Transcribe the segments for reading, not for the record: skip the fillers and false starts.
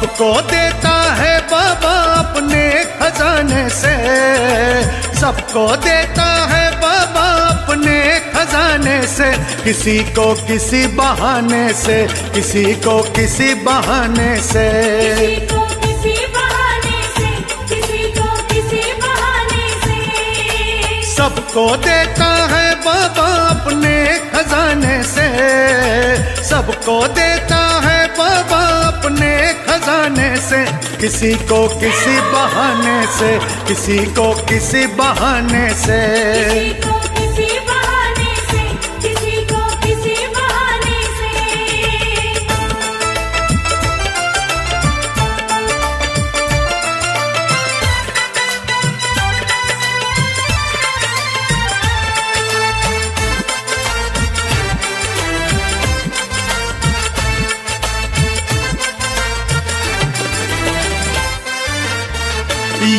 सबको देता है बाबा अपने खजाने से, सबको देता है बाबा अपने खजाने से, किसी को किसी बहाने से, किसी को किसी बहाने से, किसी को किसी बहाने से, किसी को किसी बहाने से। सबको देता है बाबा अपने खजाने से, सबको देता है बाबा अपने खजाने से, किसी को किसी बहाने से, किसी को किसी बहाने से, किसी को किसी बहाने से, किसी को किसी बहाने से।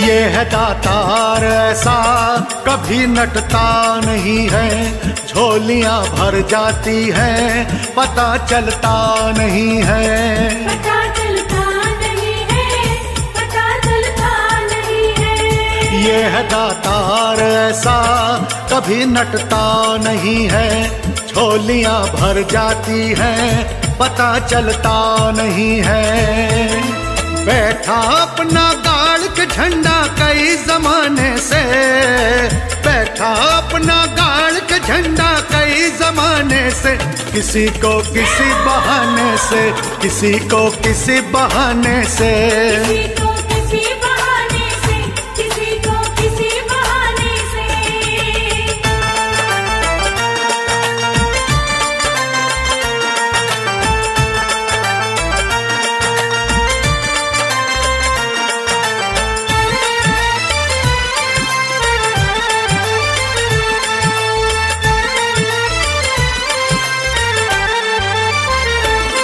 ये है दातार ऐसा कभी नटता नहीं है, झोलियां भर जाती हैं पता चलता नहीं है, पता चलता नहीं है, पता चलता नहीं है। ये है दातार ऐसा कभी नटता नहीं है, झोलियां भर जाती हैं पता चलता नहीं है। बैठा अपना गाड़ के झंडा कई जमाने से, बैठा अपना गाड़ के झंडा कई जमाने से, किसी को किसी बहाने से, किसी को किसी बहाने से, किसी को किसी बहाने से, किसी को किसी बहाने से।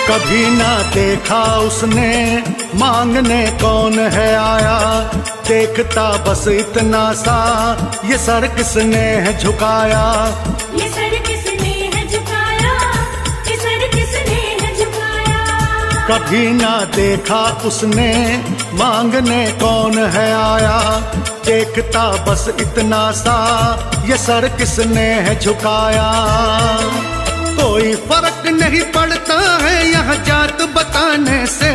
कभी ना देखा उसने मांगने कौन है आया, देखता बस इतना सा ये सर किसने है झुकाया, ये सर किसने है झुकाया, ये सर किसने है झुकाया। कभी ना देखा उसने मांगने कौन है आया, देखता बस इतना सा ये सर किसने है झुकाया। कोई फर्क नहीं पड़ता है यहाँ जात बताने से,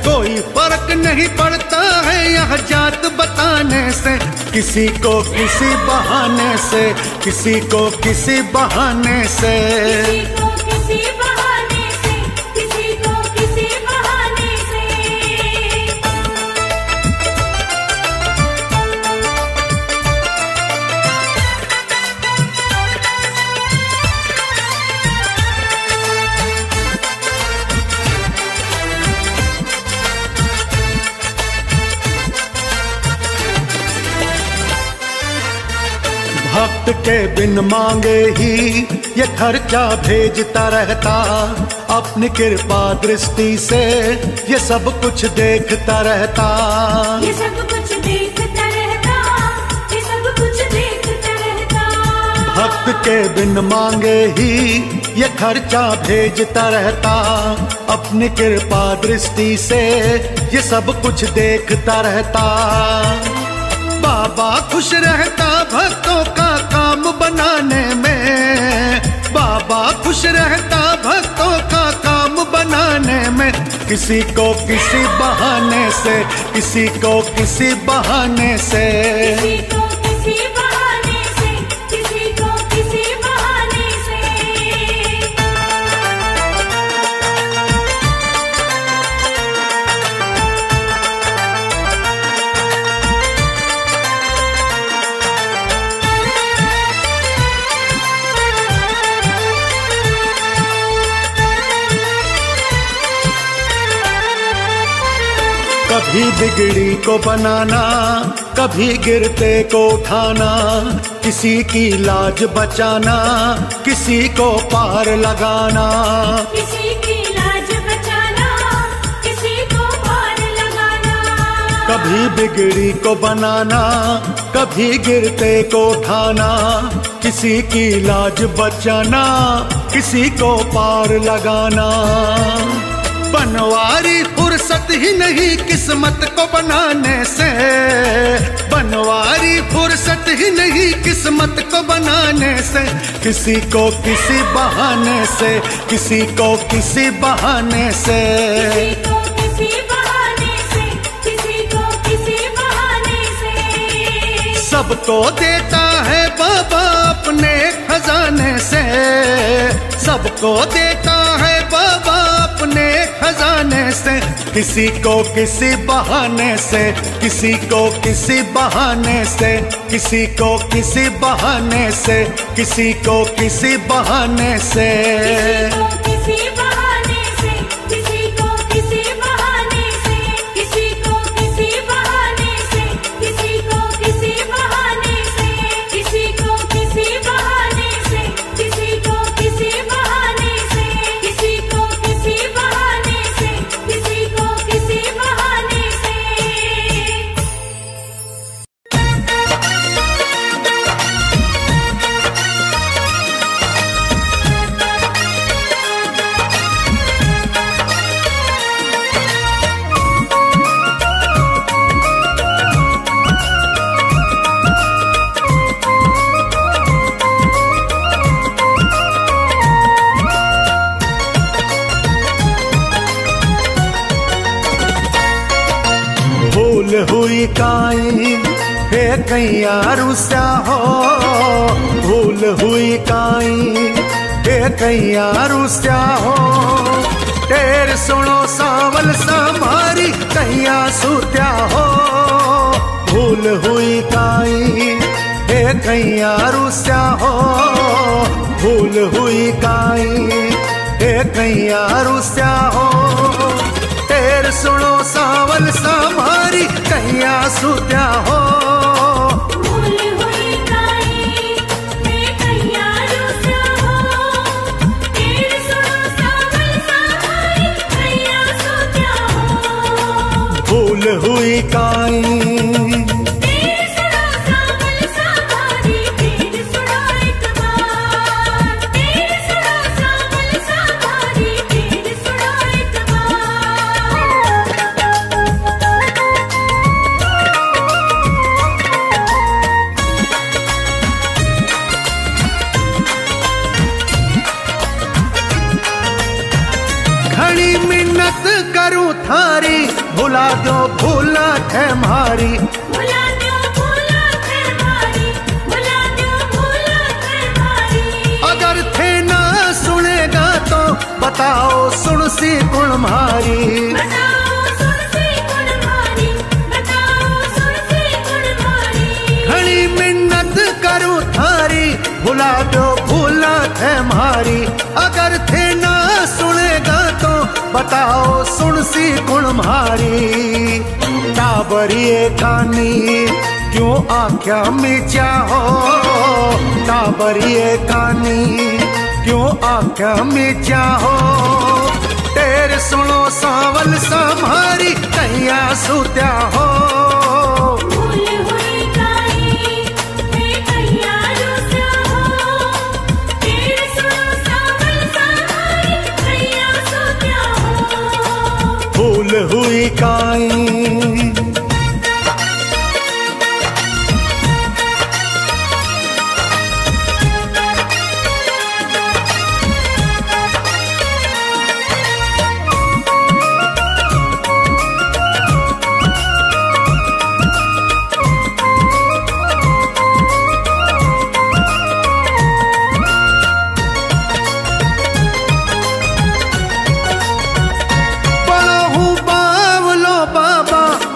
कोई फर्क नहीं पड़ता है यहाँ जात बताने से, किसी को किसी बहाने से, किसी को किसी बहाने से, किसी को किसी बहाने से, किसी को किसी बहाने से। भक्त के बिन मांगे ही ये खर्चा भेजता रहता, अपनी कृपा दृष्टि से ये सब कुछ देखता रहता, ये सब कुछ देखता रहता, ये सब कुछ देखता रहता। भक्त के बिन मांगे ही ये खर्चा भेजता रहता, अपनी कृपा दृष्टि से ये सब कुछ देखता रहता। बाबा खुश रहता भक्तों का काम बनाने में, बाबा खुश रहता भक्तों का काम बनाने में, किसी को किसी बहाने से, किसी को किसी बहाने से, किसी को किसी बहाने से, किसी को किसी बहाने से। कभी बिगड़ी को बनाना, कभी गिरते को उठाना, किसी की लाज बचाना, किसी को पार लगाना, किसी की लाज बचाना, किसी को पार लगाना। कभी बिगड़ी को बनाना, कभी गिरते को उठाना, किसी की लाज बचाना, किसी को पार लगाना। बनवारी फुर्सत ही नहीं किस्मत को बनाने से, बनवारी फुर्सत ही नहीं किस्मत को बनाने से, किसी को किसी बहाने से, किसी को किसी बहाने से, किसी को किसी बहाने से, किसी को किसी बहाने से। सबको देता है बाबा अपने खजाने से, सबको देता है बाबा अपने खजाने से, किसी को किसी बहाने से, किसी को किसी बहाने से, किसी को किसी बहाने से, किसी को किसी बहाने से, किसी को किसी बहाने से, किसी को किसी बहाने से, किसी को किसी बहाने से, किसी को किसी बहाने से, किसी को किसी बहाने से, किसी को किसी बहाने से, किसी को किसी बहाने से, किसी को किसी बहाने से। भूल हुई काई हे कैया रुस्या हो, भूल हुई काई हे कैया रुस्या हो, टेर सुनो सावल समारी कैया सुत्या हो, भूल हुई काई हे कैया रुस्या हो, भूल हुई काई हे कैया रुस्या हो, टेर सुनो सावल समारी कैया सुत्या हो, भूल हुई काई हे कैया रुस्या हो, टेर सुनो सावल समारी कैया सुत्या हो, भूल हुई काई टेर सुनो सावल समारी, टेर सुनो एक बार, टेर सुनो सावल समारी, टेर सुनो एक बार। घड़ी मिन्नत करूं थारी, भुला दो भूला है मारी, भुला दो भूला है मारी, भुला दो भूला है मारी। अगर थे ना सुनेगा तो बताओ सुन सी गुण मारी, बताओ सुन सी गुण मारी, बताओ सुन सी गुण मारी। घड़ी मिन्नत करूं थारी, भुला दो भूला है मारी, अगर थे ना सुनेगा तो बताओ सुन सी गुण मारी। टाबरिए कानी क्यों आख्या मिचा हो, टाबरिए कानी क्यों आख्या मिचा हो, तेरे सुनो सावल समारी कैया सुत्या हो, भूल हुई काई हे कैया रुस्या हो, टेर सुनो सावल समारी कैया सुत्या हो, भूल हुई काई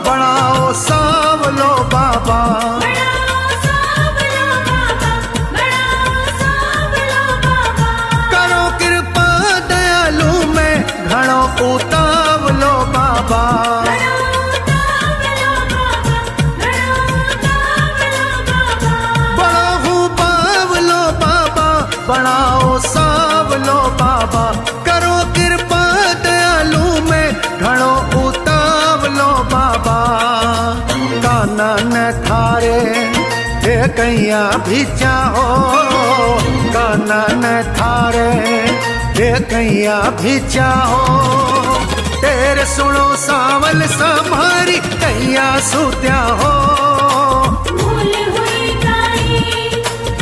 बनाओ सावलो बाबा, करो कृपा दयालु में घणो उतावलो बाबा। काना न थारे हे कैया भी चाहो, काना न थारे हे कैया भी चाहो, तेरे सुनो सावल संभारी कैया सुत्या हो। भूल हुई काई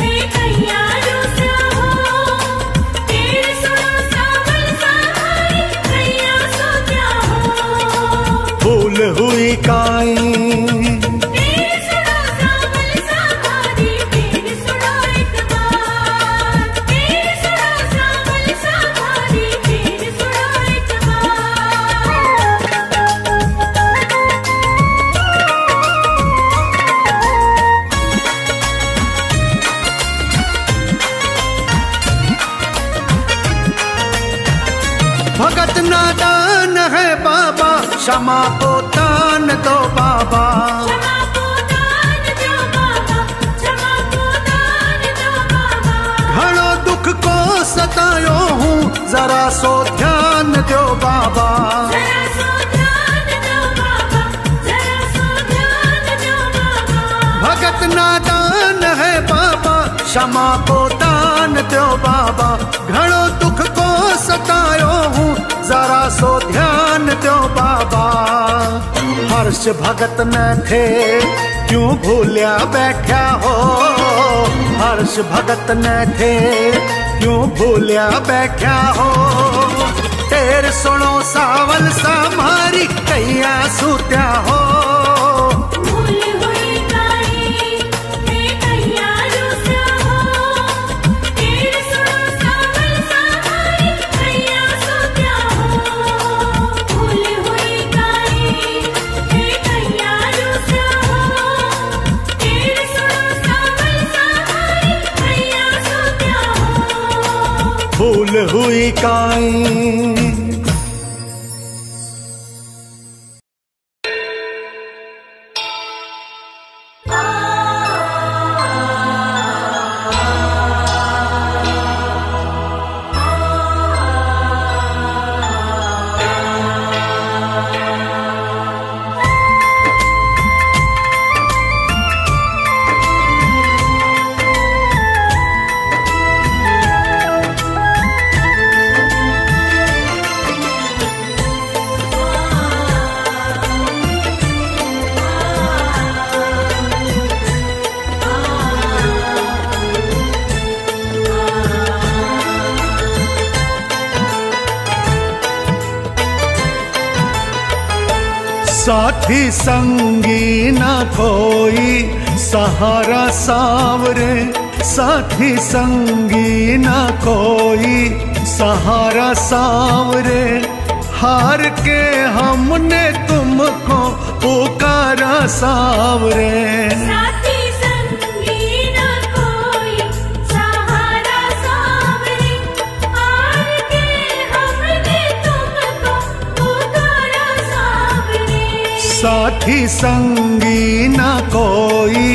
हे कैया रुस्या हो, तेरे सुनो सावल संभारी कैया सुत्या हो। भूल हुई काई तेरे सुनो सावल संभारी, तेरे सुनो एक बार, तेरे सुनो सावल संभारी, तेरे सुनो एक बार। भगत नादान है बाबा, क्षमा को दान दो बाबा। क्षमा को दान दो बाबा, क्षमा को दान दो बाबा। घणो दुख को सतायो हूँ, जरा सो ध्यान दो बाबा। जरा सो ध्यान दो बाबा, जरा सो ध्यान दो बाबा। भगत नादान है बाबा, क्षमा को दान दो बाबा। घणो दुख को सतायो हूँ, जरा सो ध्यान दो बाबा। हर्ष भगत न थे क्यों भूलिया बैठा हो, हर्ष भगत न थे क्यों भूलिया बैठा हो। तेरे सुनो सावल संभारी कैया सुत्या हो। भूल हुई काई हे कैया रुस्या हो, तेरे सुनो सावल संभारी कैया सुत्या हो। भूल हुई काई हे कैया रुस्या हो, तेरे सुनो सावल संभारी कैया सुत्या हो। भूल हुई काई। साथी संगी न कोई सहारा सावरे, साथी संगी न कोई सहारा सावरे। हार के हमने तुमको पुकारा सावरे। साथी संगी न कोई सहारा सावरे, हार के हमने तुमको पुकारा सावरे। साथी संगी न कोई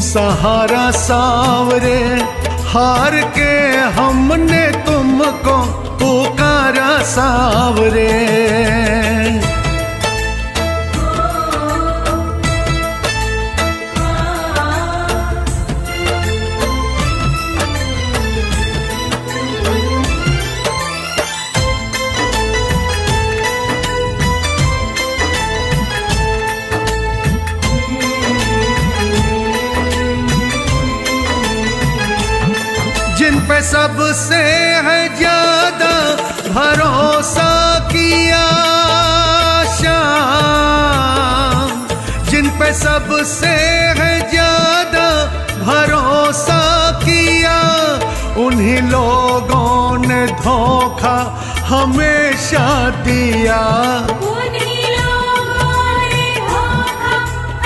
सहारा सावरे, हार के हमने तुमको पुकारा सावरे। जिन पे सबसे है ज्यादा भरोसा किया श्याम, जिन पे सबसे है ज्यादा भरोसा किया, उन्हीं लोगों ने धोखा हमेशा दिया। उन्हीं लोगों ने धोखा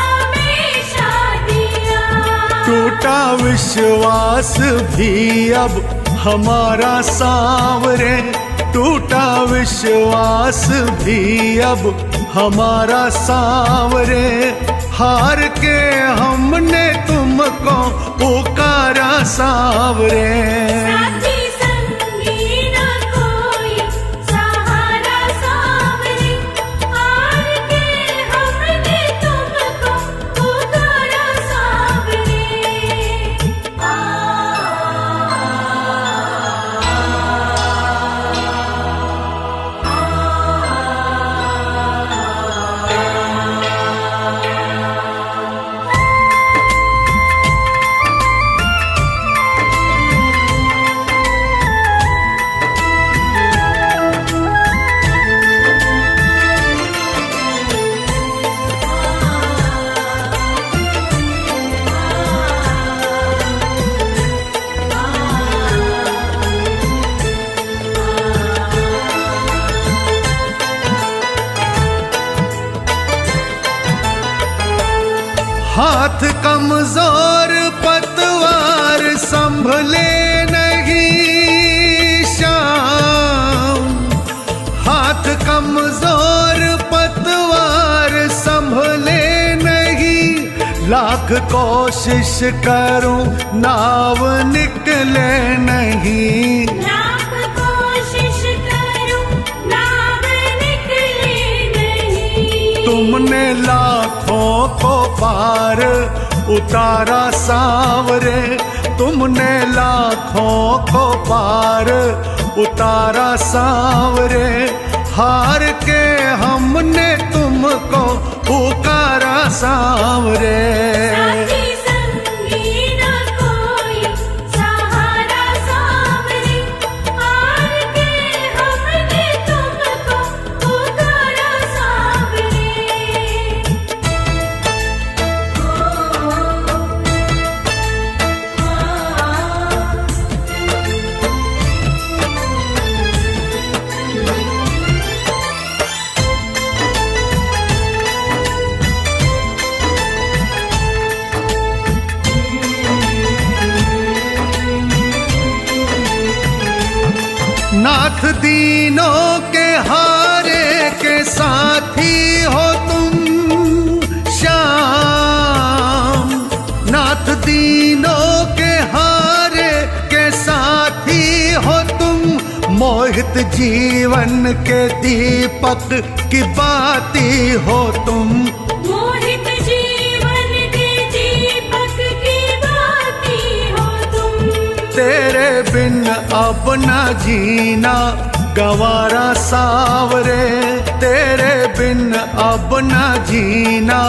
हमेशा दिया। टूटा विश्वास भी अब हमारा सावरे, टूटा विश्वास भी अब हमारा सावरे। हार के हमने तुमको पुकारा सावरे। साथी संगी न कोई सहारा सावरे, हार के हमने तुमको पुकारा सावरे। संभले नहीं श्याम, हाथ कमजोर पतवार संभले नहीं, लाख कोशिश करूं नाव निकले नहीं, लाख कोशिश करूं नाव निकले नहीं। तुमने लाखों को पार उतारा सांवरे, तुमने लाखों को पार उतारा सांवरे, हार के हमने तुमको पुकारा सांवरे। साथी संगी न कोई सहारा सांवरे, हार के हमने तुमको पुकारा सांवरे। नाथ दीनों के हारे के साथी हो तुम श्याम, नाथ दीनों के हारे के साथी हो तुम, मोहित जीवन के दीपक की बाती हो तुम, मोहित जीवन के दीपक की बाती हो तुम। तेरे बिन अब न जीना गंवारा सांवरे, तेरे बिन अब न जीना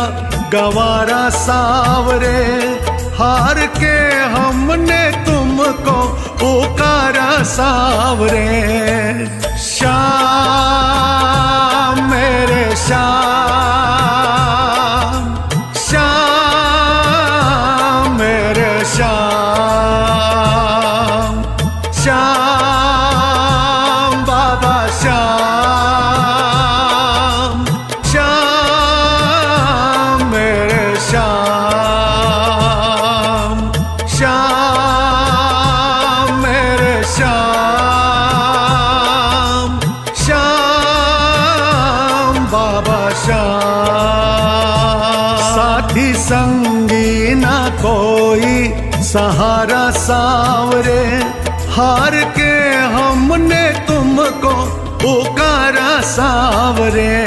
गंवारा सांवरे, हार के हमने तुमको पुकारा सांवरे। श्याम मेरे श्याम, श्याम मेरे श्याम, श्याम बाबा श्याम, श्याम मेरे श्याम, श्याम मेरे श्याम, श्याम बाबा श्याम। साथी संगी ना कोई सहारा सांवरे, हार के हमने तुमको पुकारा सांवरे।